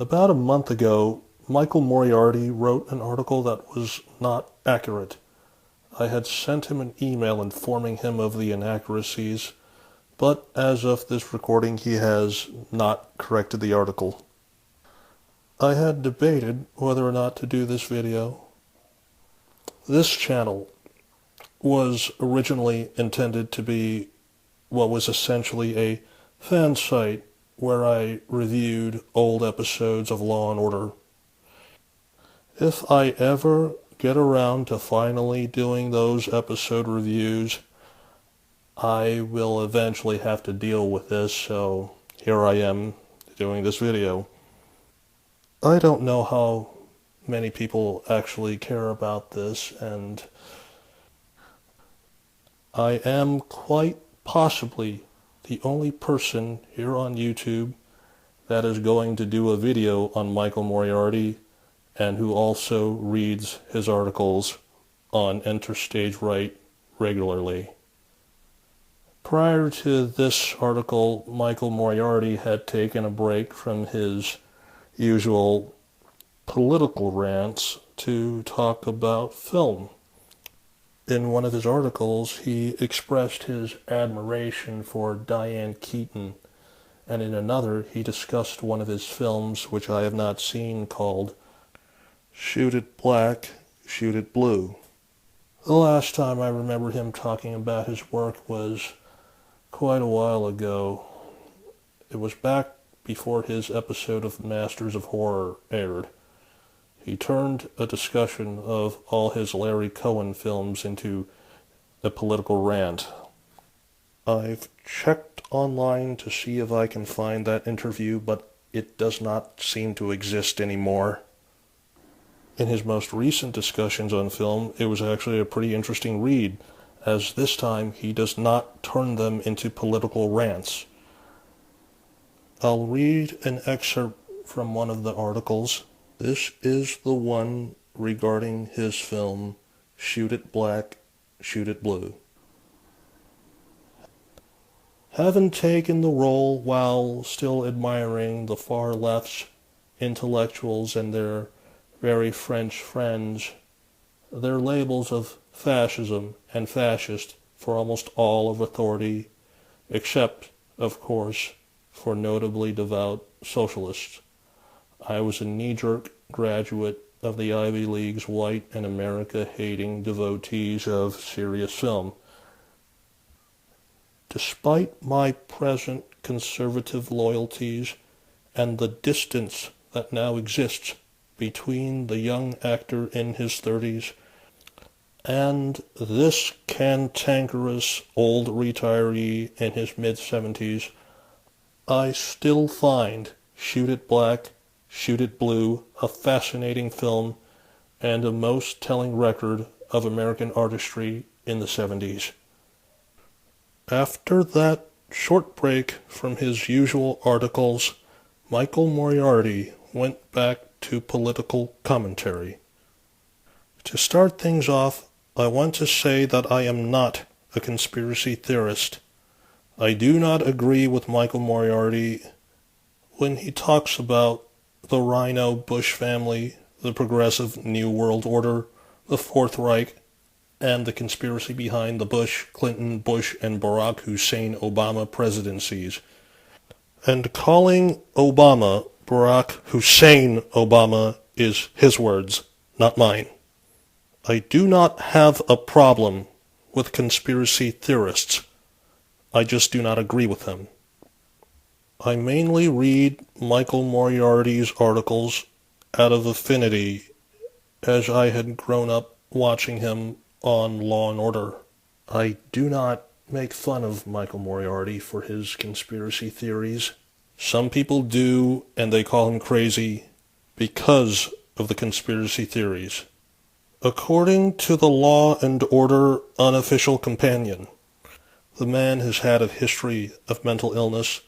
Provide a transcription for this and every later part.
About a month ago, Michael Moriarty wrote an article that was not accurate. I had sent him an email informing him of the inaccuracies, but as of this recording, he has not corrected the article. I had debated whether or not to do this video. This channel was originally intended to be what was essentially a fan site where I reviewed old episodes of Law and Order. If I ever get around to finally doing those episode reviews, I will eventually have to deal with this, so here I am doing this video. I don't know how many people actually care about this, and I am quite possibly the only person here on YouTube that is going to do a video on Michael Moriarty and who also reads his articles on Enter Stage Right regularly. Prior to this article, Michael Moriarty had taken a break from his usual political rants to talk about film. In one of his articles, he expressed his admiration for Diane Keaton, and in another, he discussed one of his films, which I have not seen, called Shoot It Black, Shoot It Blue. The last time I remember him talking about his work was quite a while ago. It was back before his episode of Masters of Horror aired. He turned a discussion of all his Larry Cohen films into a political rant. I've checked online to see if I can find that interview, but it does not seem to exist anymore. In his most recent discussions on film, it was actually a pretty interesting read, as this time he does not turn them into political rants. I'll read an excerpt from one of the articles. This is the one regarding his film, Shoot It Black, Shoot It Blue. Having taken the role while still admiring the far left's intellectuals and their very French friends, their labels of fascism and fascist for almost all of authority, except, of course, for notably devout socialists. I was a knee-jerk graduate of the Ivy League's white and America-hating devotees of serious film. Despite my present conservative loyalties and the distance that now exists between the young actor in his 30s and this cantankerous old retiree in his mid-70s, I still find Shoot It Black, Shoot It Blue a fascinating film and a most telling record of American artistry in the 70s. After that short break from his usual articles, Michael Moriarty went back to political commentary. To start things off, I want to say that I am not a conspiracy theorist. I do not agree with Michael Moriarty when he talks about the Rhino Bush family, the progressive New World Order, the Fourth Reich, and the conspiracy behind the Bush, Clinton, Bush, and Barack Hussein Obama presidencies. And calling Obama Barack Hussein Obama is his words, not mine. I do not have a problem with conspiracy theorists. I just do not agree with them. I mainly read Michael Moriarty's articles out of affinity, as I had grown up watching him on Law and Order. I do not make fun of Michael Moriarty for his conspiracy theories. Some people do, and they call him crazy because of the conspiracy theories. According to the Law and Order unofficial companion, the man has had a history of mental illness,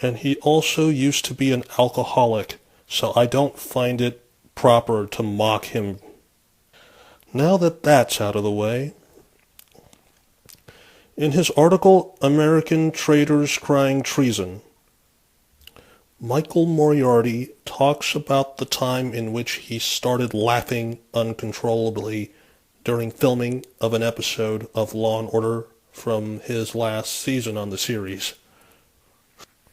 and he also used to be an alcoholic, so I don't find it proper to mock him. Now that that's out of the way, in his article, American Traitors Crying Treason, Michael Moriarty talks about the time in which he started laughing uncontrollably during filming of an episode of Law and Order from his last season on the series.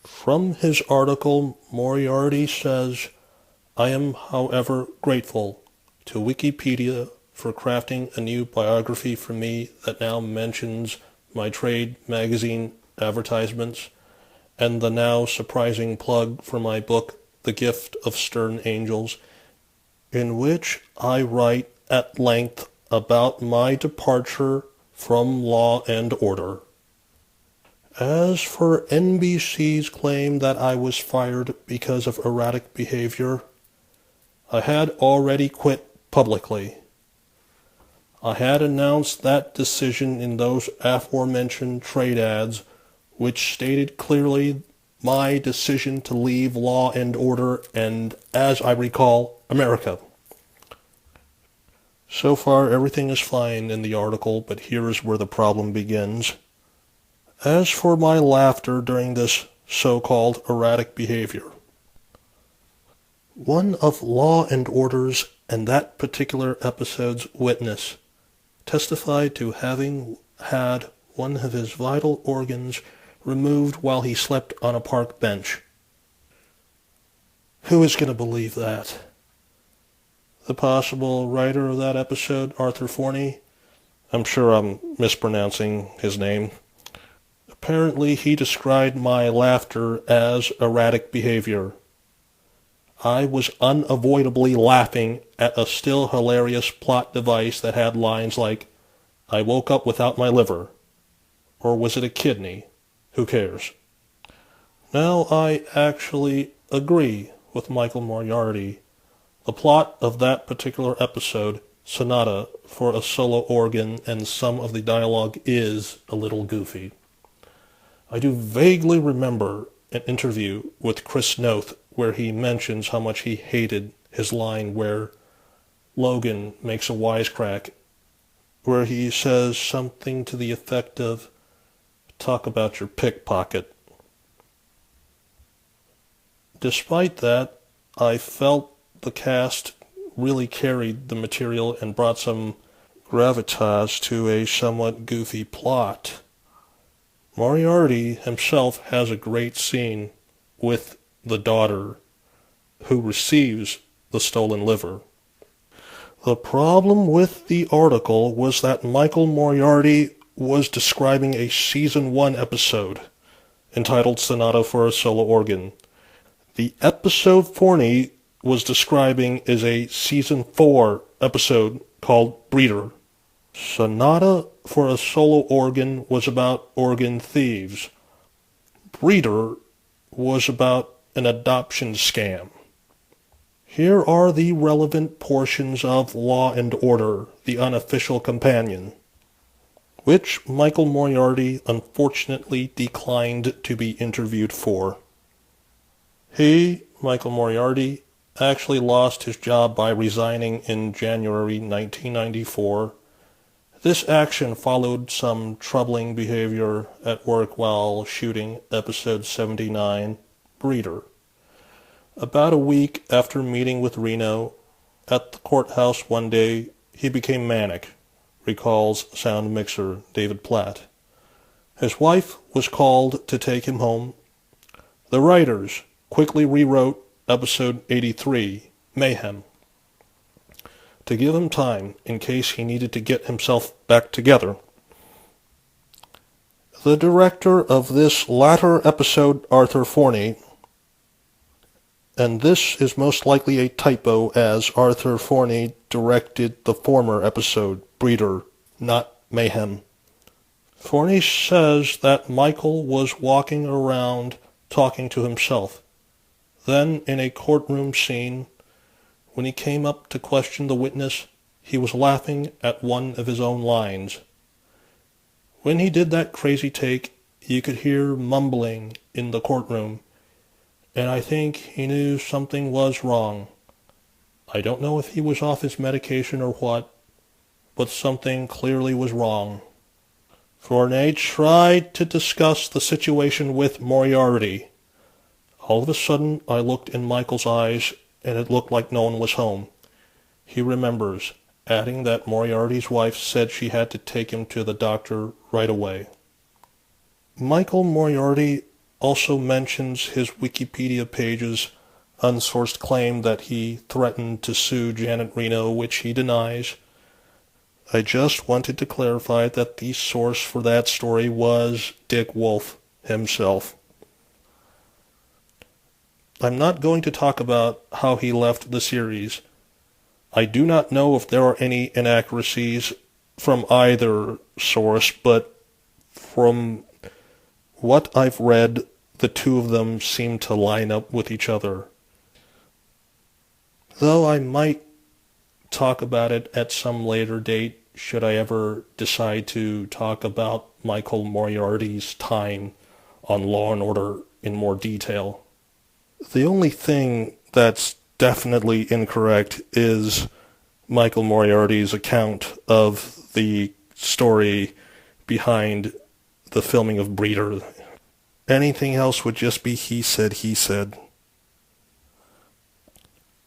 From his article, Moriarty says, "I am, however, grateful to Wikipedia for crafting a new biography for me that now mentions my trade magazine advertisements and the now surprising plug for my book, The Gift of Stern Angels, in which I write at length about my departure from Law and Order. As for NBC's claim that I was fired because of erratic behavior, I had already quit publicly. I had announced that decision in those aforementioned trade ads, which stated clearly my decision to leave Law and Order and, as I recall, America." So far, everything is fine in the article, but here is where the problem begins. As for my laughter during this so-called erratic behavior, one of Law and Order's and that particular episode's witness testified to having had one of his vital organs removed while he slept on a park bench. Who is going to believe that? The possible writer of that episode, Arthur Forney? I'm sure I'm mispronouncing his name. Apparently, he described my laughter as erratic behavior. I was unavoidably laughing at a still hilarious plot device that had lines like, "I woke up without my liver," or was it a kidney? Who cares? Now I actually agree with Michael Moriarty. The plot of that particular episode, Sonata for a Solo Organ, and some of the dialogue is a little goofy. I do vaguely remember an interview with Chris Noth where he mentions how much he hated his line where Logan makes a wisecrack, where he says something to the effect of, "Talk about your pickpocket." Despite that, I felt the cast really carried the material and brought some gravitas to a somewhat goofy plot. Moriarty himself has a great scene with the daughter who receives the stolen liver. The problem with the article was that Michael Moriarty was describing a Season 1 episode entitled Sonata for a Solo Organ. The episode Forney was describing is a Season 4 episode called Breeder. Sonata for a Solo Organ was about organ thieves. Breeder was about an adoption scam. Here are the relevant portions of Law and Order, the unofficial companion, which Michael Moriarty unfortunately declined to be interviewed for. He, Michael Moriarty, actually lost his job by resigning in January 1994. This action followed some troubling behavior at work while shooting episode 79, Breeder. About a week after meeting with Reno at the courthouse one day, he became manic, recalls sound mixer David Platt. His wife was called to take him home. The writers quickly rewrote episode 83, Mayhem, to give him time in case he needed to get himself back together. The director of this latter episode, Arthur Forney, and this is most likely a typo as Arthur Forney directed the former episode, Breeder, not Mayhem. Forney says that Michael was walking around talking to himself. Then, in a courtroom scene, when he came up to question the witness, he was laughing at one of his own lines. When he did that crazy take, you could hear mumbling in the courtroom, and I think he knew something was wrong. I don't know if he was off his medication or what, but something clearly was wrong. Forney tried to discuss the situation with Moriarty. All of a sudden, I looked in Michael's eyes, and it looked like no one was home. He remembers, adding that Moriarty's wife said she had to take him to the doctor right away. Michael Moriarty also mentions his Wikipedia page's unsourced claim that he threatened to sue Janet Reno, which he denies. I just wanted to clarify that the source for that story was Dick Wolf himself. I'm not going to talk about how he left the series. I do not know if there are any inaccuracies from either source, but from what I've read, the two of them seem to line up with each other. Though I might talk about it at some later date, should I ever decide to talk about Michael Moriarty's time on Law and Order in more detail. The only thing that's definitely incorrect is Michael Moriarty's account of the story behind the filming of Breeder. Anything else would just be he said, he said.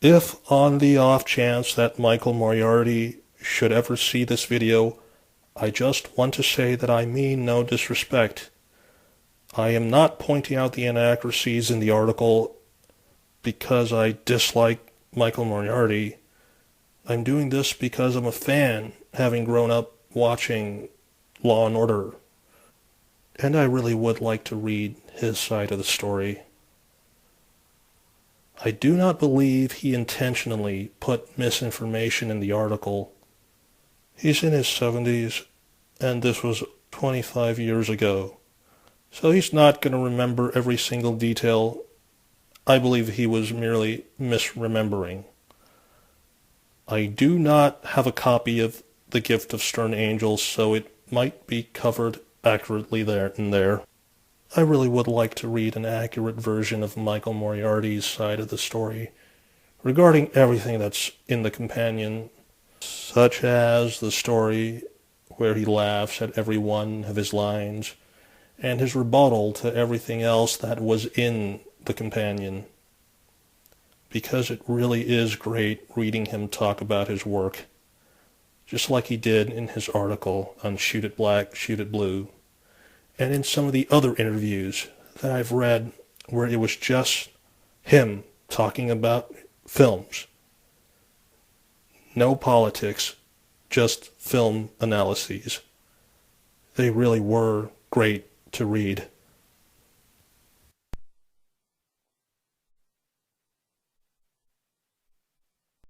If on the off chance that Michael Moriarty should ever see this video, I just want to say that I mean no disrespect. I am not pointing out the inaccuracies in the article because I dislike Michael Moriarty. I'm doing this because I'm a fan, having grown up watching Law and Order. And I really would like to read his side of the story. I do not believe he intentionally put misinformation in the article. He's in his 70s, and this was 25 years ago. So he's not going to remember every single detail. I believe he was merely misremembering. I do not have a copy of The Gift of Stern Angels, so it might be covered accurately there. I really would like to read an accurate version of Michael Moriarty's side of the story regarding everything that's in the companion, such as the story where he laughs at every one of his lines and his rebuttal to everything else that was in the companion, because it really is great reading him talk about his work, just like he did in his article on Shoot It Black, Shoot It Blue, and in some of the other interviews that I've read where it was just him talking about films. No politics, just film analyses. They really were great to read.